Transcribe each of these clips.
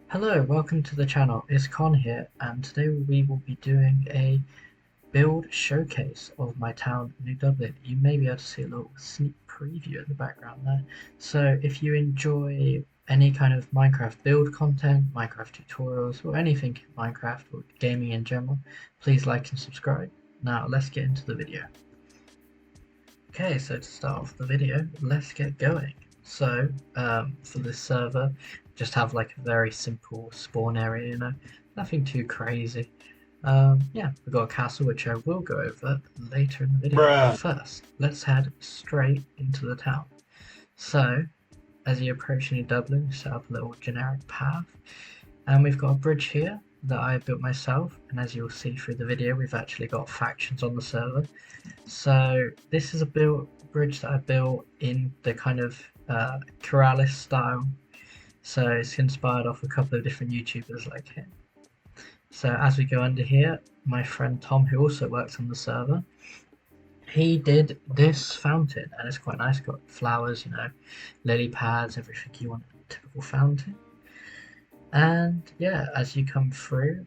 Hello, welcome to the channel. It's Connn here, and today we will be doing a build showcase of my town, New Dublin. You may be able to see a little sneak preview in the background there. So if you enjoy any kind of Minecraft build content, Minecraft tutorials, or anything Minecraft or gaming in general, please like and subscribe. Now let's get into the video. Okay, so to start off the video, let's get going. So for this server, just have like a very simple spawn area, nothing too crazy. Yeah, we've got a castle which I will go over later in the video. But first, let's head straight into the town. So, as you approach New Dublin, set up a little generic path, and we've got a bridge here that I built myself, and as you'll see through the video, we've actually got factions on the server. So this is a bridge that I built in the kind of Corrales style. So it's inspired off a couple of different YouTubers like him. So as we go under here, my friend Tom, who also works on the server, he did this fountain, and it's quite nice. Got flowers, lily pads, everything you want in a typical fountain. And yeah, as you come through,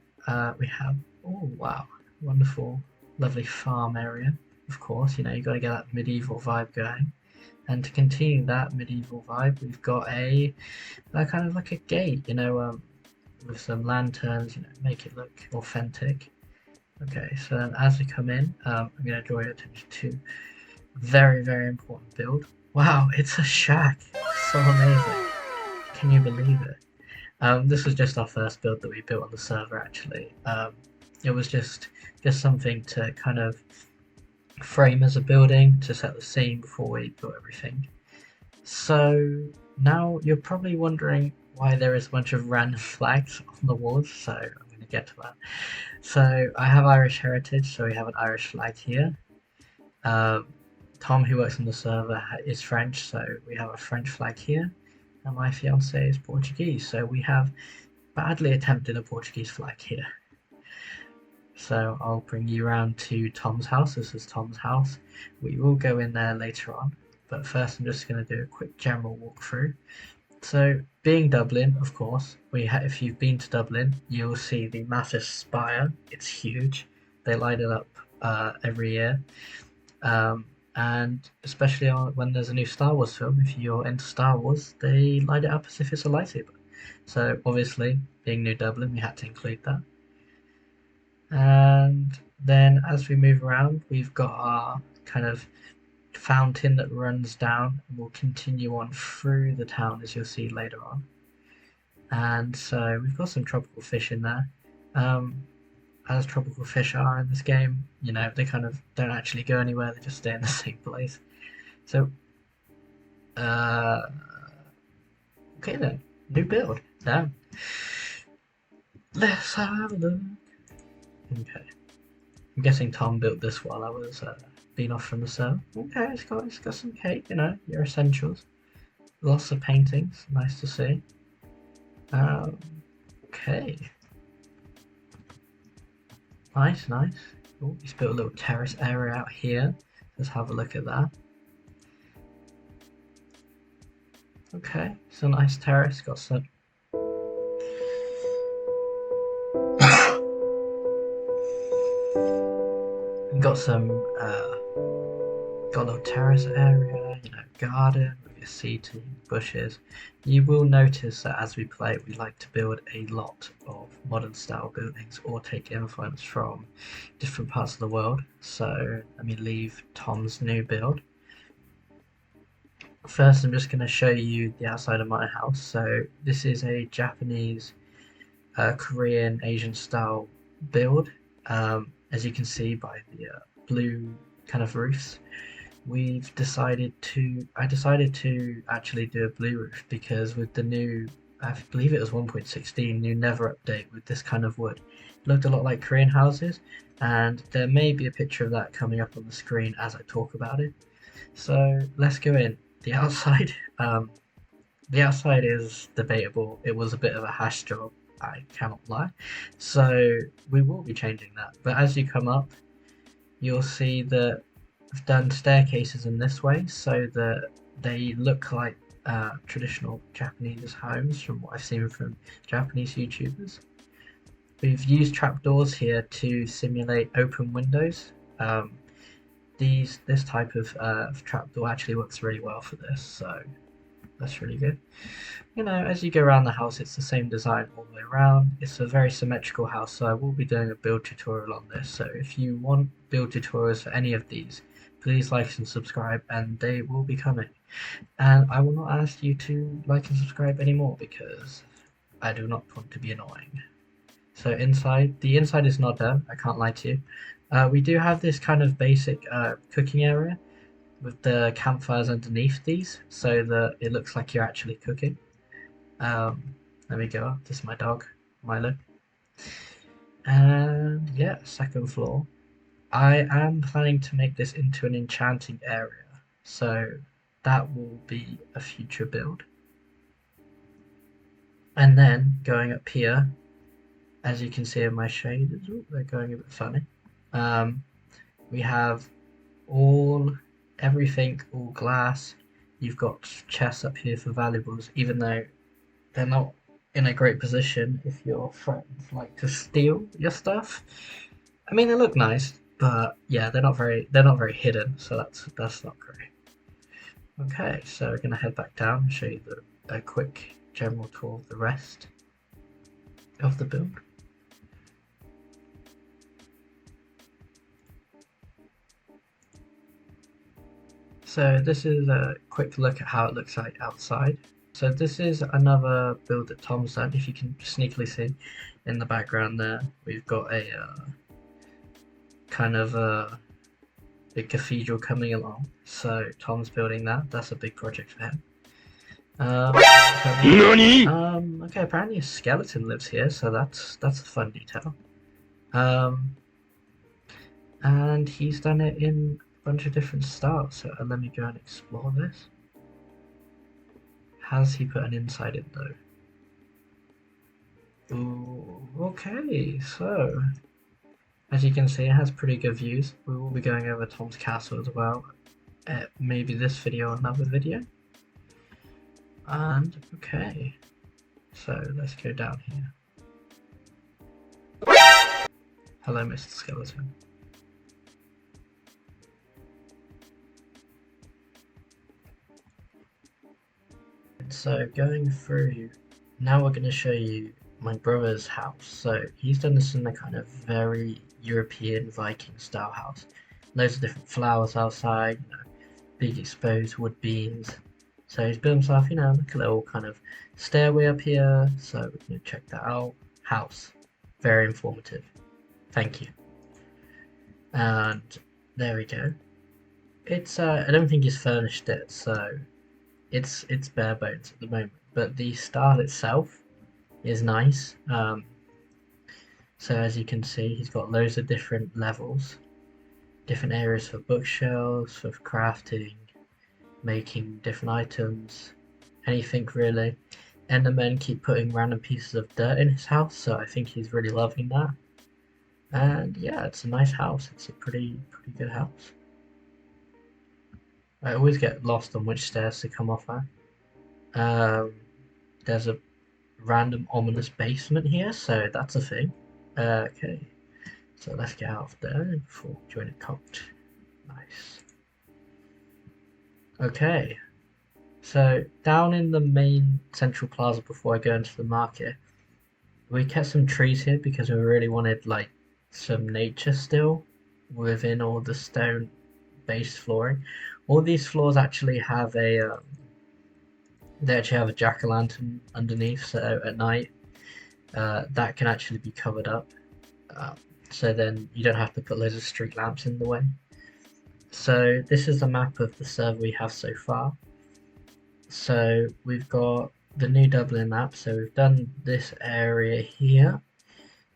we have, oh wow, wonderful, lovely farm area. Of course, you got to get that medieval vibe going. And to continue that medieval vibe, we've got a kind of like a gate, with some lanterns, make it look authentic. Okay, so then as we come in, I'm going to draw your attention to a very, very important build. Wow, it's a shack. So amazing. Can you believe it? This was just our first build that we built on the server, actually. It was just something to kind of frame as a building to set the scene before we built everything. So now you're probably wondering why there is a bunch of random flags on the walls, so I'm going to get to that. So I have Irish heritage, so we have an Irish flag here. Tom, who works on the server, is French, so we have a French flag here. And my fiance is Portuguese, so we have badly attempted a Portuguese flag here. So I'll bring you around to Tom's house. This is Tom's house. We will go in there later on, but first I'm just going to do a quick general walkthrough. So being Dublin, of course, if you've been to Dublin, you'll see the massive spire. It's huge. They light it up every year. And especially when there's a new Star Wars film, if you're into Star Wars, they light it up as if it's a lightsaber. So obviously, being New Dublin, we had to include that. And then as we move around, we've got our kind of fountain that runs down and will continue on through the town, as you'll see later on. And so we've got some tropical fish in there. As tropical fish are in this game, they kind of don't actually go anywhere, they just stay in the same place. So, okay then, new build, now. Let's have a look. Okay, I'm guessing Tom built this while I was being off from the server. Okay, it's got some cake, your essentials. Lots of paintings, nice to see. Okay. Nice. Oh, he's built a little terrace area out here. Let's have a look at that. Okay, it's a nice terrace. Got some. Got a little terrace area, garden with your seating, bushes. You will notice that as we play, we like to build a lot of modern style buildings or take influence from different parts of the world. So let me leave Tom's new build. First, I'm just going to show you the outside of my house. So this is a Japanese, Korean, Asian style build. As you can see by the blue kind of roofs, I decided to actually do a blue roof because with the new, I believe it was 1.16 new Never update with this kind of wood, it looked a lot like Korean houses, and there may be a picture of that coming up on the screen as I talk about it. So let's go in. The outside, the outside is debatable. It was a bit of a hash job, I cannot lie. So we will be changing that. But as you come up, you'll see that I've done staircases in this way so that they look like traditional Japanese homes from what I've seen from Japanese YouTubers. We've used trapdoors here to simulate open windows. This type of trapdoor actually works really well for this, so that's really good. You know, as you go around the house, it's the same design all the way around. It's a very symmetrical house, so I will be doing a build tutorial on this. So if you want build tutorials for any of these, please like and subscribe, and they will be coming. And I will not ask you to like and subscribe anymore because I do not want to be annoying. So the inside is not done, I can't lie to you. We do have this kind of basic cooking area with the campfires underneath these, so that it looks like you're actually cooking. There we go, this is my dog, Milo. And yeah, second floor. I am planning to make this into an enchanting area, so that will be a future build. And then going up here, as you can see in my shaders, they're going a bit funny. We have everything, all glass. You've got chests up here for valuables, even though they're not in a great position if your friends like to steal your stuff. I mean, they look nice, but yeah, they're not very hidden, so that's not great. Okay, so we're gonna head back down and show you a quick general tour of the rest of the build. So this is a quick look at how it looks like outside. So this is another build that Tom's done. If you can sneakily see in the background there, we've got a kind of a big cathedral coming along. So Tom's building that. That's a big project for him. Okay, apparently a skeleton lives here, so that's a fun detail. And he's done it in bunch of different styles, so let me go and explore this. Has he put an inside in though? Ooh, okay, so as you can see, it has pretty good views. We will be going over Tom's castle as well, maybe this video or another video. And okay, so let's go down here. Hello, Mr. Skeleton. So going through, now we're going to show you my brother's house. So he's done this in a kind of very European Viking style house. Loads of different flowers outside, you know, big exposed wood beams. So he's built himself, you know, like a little kind of stairway up here. So we're going to check that out. House, very informative. Thank you. And there we go. It's I don't think he's furnished it, so it's bare bones at the moment, but the style itself is nice. So as you can see, he's got loads of different levels, different areas for bookshelves, for crafting, making different items, anything really. Endermen keep putting random pieces of dirt in his house, so I think he's really loving that. And yeah, it's a nice house. It's a pretty good house. I always get lost on which stairs to come off at. There's a random ominous basement here, so that's a thing. Okay, so let's get out of there before we join a cult. Nice. Okay, so down in the main central plaza before I go into the market, we kept some trees here because we really wanted like some nature still within all the stone base flooring. All these floors actually have a jack-o'-lantern underneath, so at night that can actually be covered up, so then you don't have to put loads of street lamps in the way. So this is a map of the server we have so far. So we've got the New Dublin map, so we've done this area here.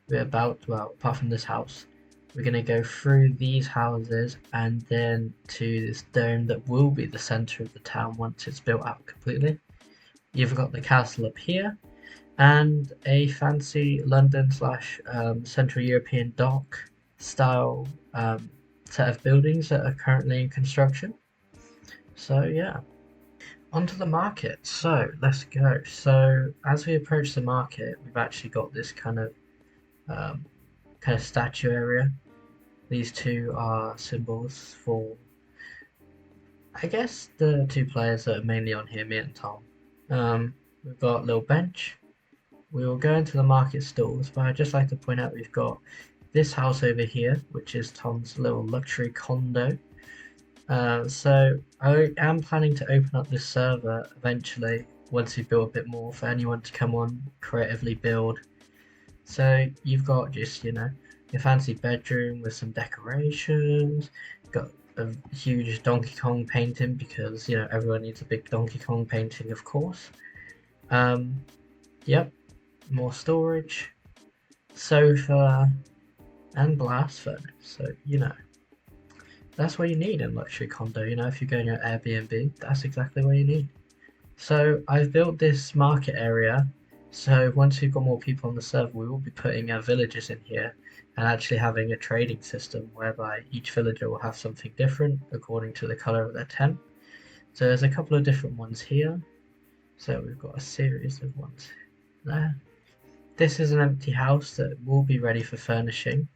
We're about, well, apart from this house, we're going to go through these houses and then to this dome that will be the centre of the town once it's built out completely. You've got the castle up here and a fancy London / Central European dock style set of buildings that are currently in construction. So yeah, onto the market. So let's go. So as we approach the market, we've actually got this um, kind of statue area. These two are symbols for, I guess, the two players that are mainly on here, me and Tom. We've got a little bench. We will go into the market stalls, but I'd just like to point out we've got this house over here, which is Tom's little luxury condo. So I am planning to open up this server eventually once we build a bit more for anyone to come on, creatively build. So you've got just, your fancy bedroom with some decorations, got a huge Donkey Kong painting because, everyone needs a big Donkey Kong painting, of course. Yep, more storage, sofa, and blast furnace. So, that's what you need in luxury condo. If you're going to Airbnb, that's exactly what you need. So I've built this market area. So once we've got more people on the server, we will be putting our villagers in here and actually having a trading system whereby each villager will have something different according to the color of their tent. So there's a couple of different ones here. So we've got a series of ones there. This is an empty house that will be ready for furnishing.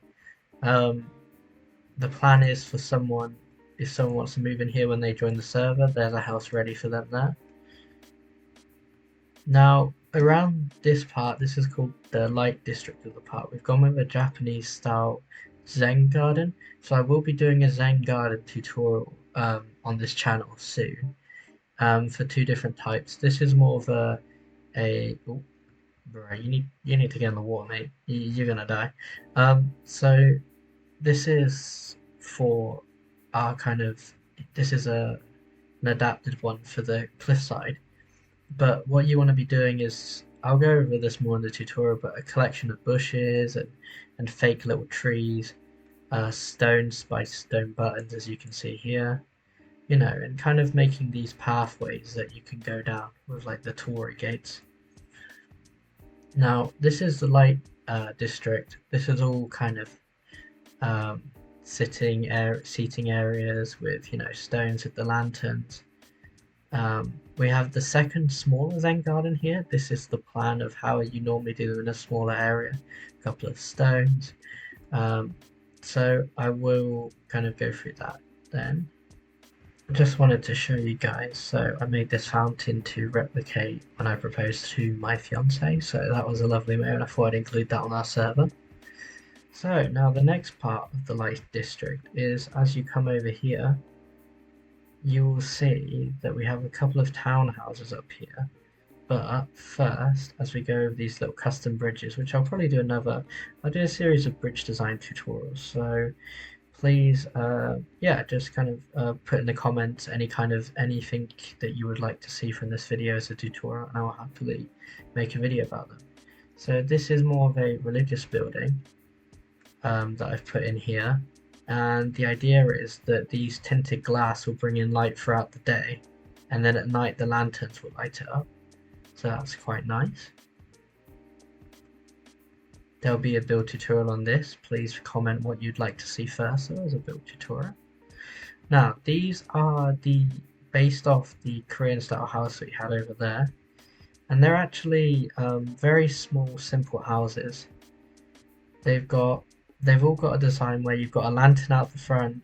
The plan is for someone, if someone wants to move in here when they join the server, there's a house ready for them there. Now, around this part, this is called the light district of the park. We've gone with a Japanese style Zen garden. So I will be doing a Zen garden tutorial on this channel soon for two different types. This is more of oh, bro, you need to get in the water, mate. You're gonna die. So this is for our this is an adapted one for the cliffside. But what you want to be doing is, I'll go over this more in the tutorial, but a collection of bushes and fake little trees, stones by stone buttons, as you can see here, and kind of making these pathways that you can go down with like the Tory gates. Now, this is the light district. This is all kind of seating areas with, stones with the lanterns. We have the second smaller Zen garden here. This is the plan of how you normally do in a smaller area. A couple of stones. So I will kind of go through that then. I just wanted to show you guys. So I made this fountain to replicate when I proposed to my fiance. So that was a lovely moment. I thought I'd include that on our server. So now the next part of the light district is, as you come over here, you will see that we have a couple of townhouses up here. But first, as we go over these little custom bridges, which I'll probably do I'll do a series of bridge design tutorials. So please, just kind of put in the comments anything that you would like to see from this video as a tutorial, and I'll happily make a video about them. So this is more of a religious building that I've put in here. And the idea is that these tinted glass will bring in light throughout the day, and then at night the lanterns will light it up. So that's quite nice. There'll be a build tutorial on this. Please comment what you'd like to see first as a build tutorial. Now, these are based off the Korean style house that we had over there, and they're actually very small, simple houses. They've all got a design where you've got a lantern out the front,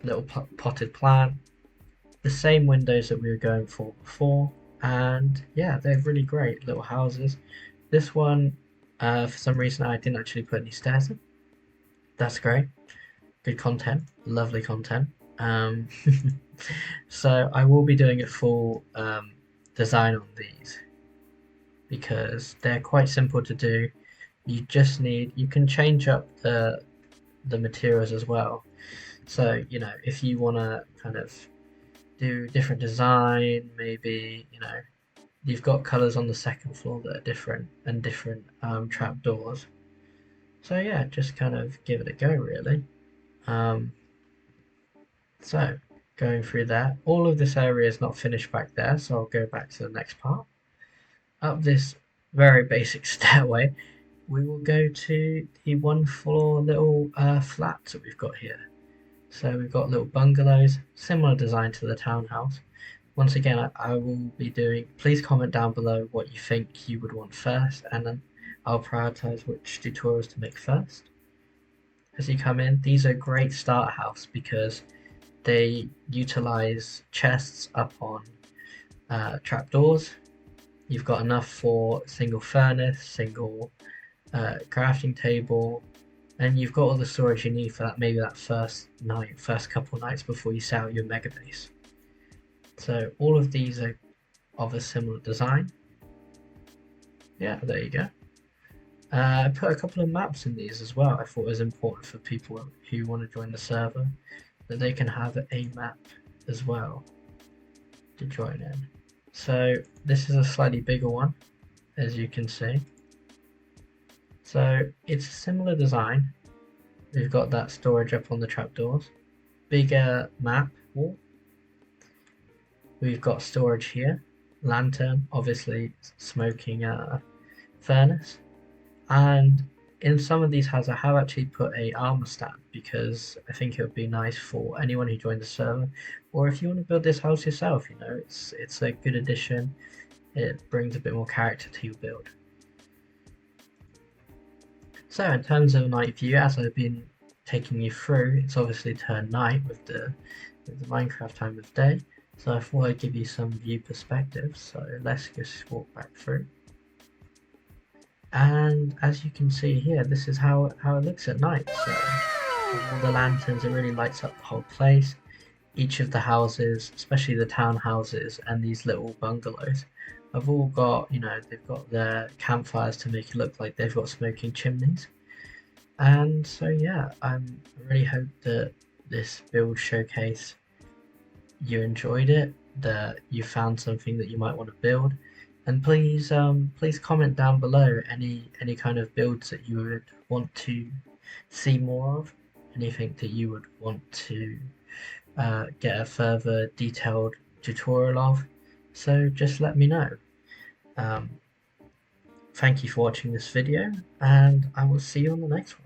little potted plant, the same windows that we were going for before, and yeah, they're really great little houses. This one, for some reason, I didn't actually put any stairs in. That's great. Good content, lovely content. So I will be doing a full design on these because they're quite simple to do. You can change up the materials as well. So, if you want to kind of do different design, maybe, you've got colors on the second floor that are different and different trap doors. So yeah, just kind of give it a go really. So going through that, all of this area is not finished back there, so I'll go back to the next part. Up this very basic stairway, we will go to the one floor little flats that we've got here. So we've got little bungalows, similar design to the townhouse, once again, I will be doing, please comment down below what you think you would want first, and then I'll prioritize which tutorials to make first. As you come in, these are great starter house because they utilize chests up on trapdoors. You've got enough for single furnace, single crafting table, and you've got all the storage you need for that, maybe that first couple nights before you set out your mega base. So all of these are of a similar design. Yeah, there you go. I put a couple of maps in these as well. I thought it was important for people who want to join the server that they can have a map as well to join in. So this is a slightly bigger one, as you can see. So it's a similar design. We've got that storage up on the trapdoors, bigger map wall. We've got storage here, lantern, obviously smoking furnace, and in some of these houses I have actually put a armor stand because I think it would be nice for anyone who joined the server, or if you want to build this house yourself, you know, it's a good addition. It brings a bit more character to your build. So in terms of night view, as I've been taking you through, it's obviously turned night with the Minecraft time of day. So I thought I'd give you some view perspective. So let's just walk back through. And as you can see here, this is how it looks at night. So all the lanterns, it really lights up the whole place. Each of the houses, especially the townhouses and these little bungalows, have all got, you know, they've got their campfires to make it look like they've got smoking chimneys. And so yeah, I really hope that this build showcase, you enjoyed it, that you found something that you might want to build, and please comment down below any kind of builds that you would want to see more of, anything that you would want to get a further detailed tutorial of. So just let me know. Thank you for watching this video, and I will see you on the next one.